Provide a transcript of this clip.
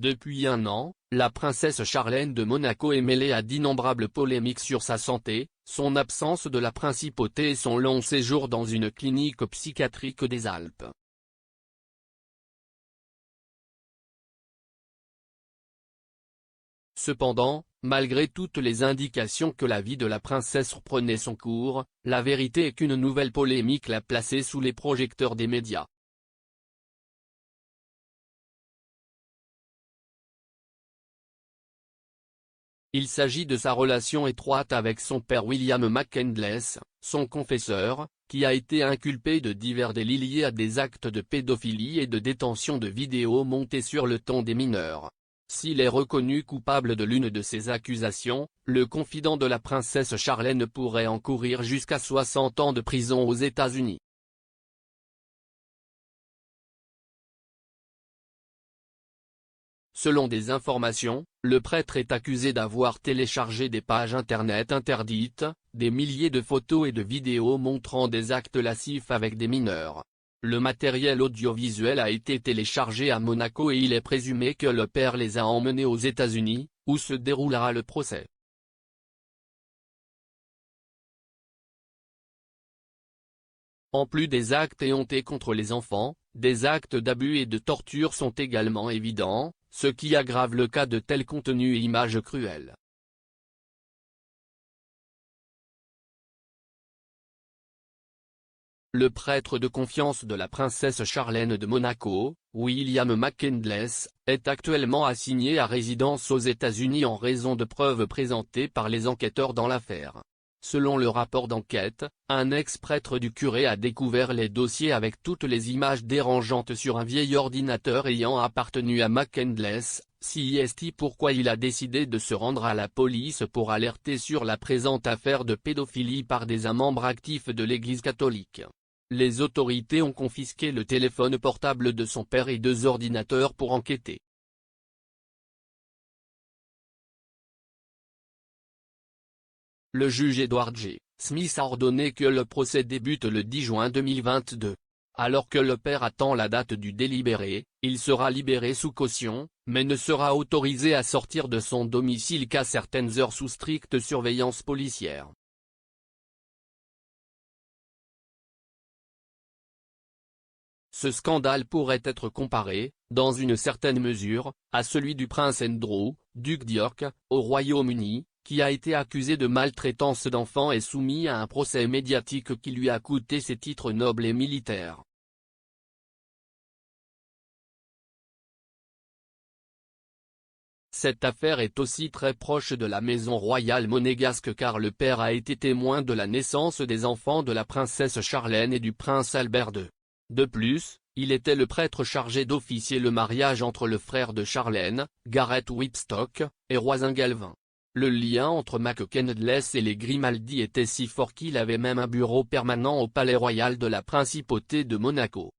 Depuis un an, la princesse Charlène de Monaco est mêlée à d'innombrables polémiques sur sa santé, son absence de la principauté et son long séjour dans une clinique psychiatrique des Alpes. Cependant, malgré toutes les indications que la vie de la princesse reprenait son cours, la vérité est qu'une nouvelle polémique l'a placée sous les projecteurs des médias. Il s'agit de sa relation étroite avec son père William McCandless, son confesseur, qui a été inculpé de divers délits liés à des actes de pédophilie et de détention de vidéos montées sur le ton des mineurs. S'il est reconnu coupable de l'une de ces accusations, le confident de la princesse Charlène pourrait encourir jusqu'à 60 ans de prison aux États-Unis. Selon des informations, le prêtre est accusé d'avoir téléchargé des pages internet interdites, des milliers de photos et de vidéos montrant des actes lascifs avec des mineurs. Le matériel audiovisuel a été téléchargé à Monaco et il est présumé que le père les a emmenés aux États-Unis, où se déroulera le procès. En plus des actes éhontés contre les enfants, des actes d'abus et de torture sont également évidents, ce qui aggrave le cas de tels contenus et images cruelles. Le prêtre de confiance de la princesse Charlène de Monaco, William McCandless, est actuellement assigné à résidence aux États-Unis en raison de preuves présentées par les enquêteurs dans l'affaire. Selon le rapport d'enquête, un ex-prêtre du curé a découvert les dossiers avec toutes les images dérangeantes sur un vieil ordinateur ayant appartenu à McCandless, CIST. Pourquoi il a décidé de se rendre à la police pour alerter sur la présente affaire de pédophilie par des membres actifs de l'Église catholique. Les autorités ont confisqué le téléphone portable de son père et 2 ordinateurs pour enquêter. Le juge Edward G. Smith a ordonné que le procès débute le 10 juin 2022. Alors que le père attend la date du délibéré, il sera libéré sous caution, mais ne sera autorisé à sortir de son domicile qu'à certaines heures sous stricte surveillance policière. Ce scandale pourrait être comparé, dans une certaine mesure, à celui du prince Andrew, duc d'York, au Royaume-Uni, qui a été accusé de maltraitance d'enfants et soumis à un procès médiatique qui lui a coûté ses titres nobles et militaires. Cette affaire est aussi très proche de la maison royale monégasque car le père a été témoin de la naissance des enfants de la princesse Charlène et du prince Albert II. De plus, il était le prêtre chargé d'officier le mariage entre le frère de Charlène, Gareth Whitstock, et Roisin Galvin. Le lien entre McCandless et les Grimaldi était si fort qu'il avait même un bureau permanent au palais royal de la principauté de Monaco.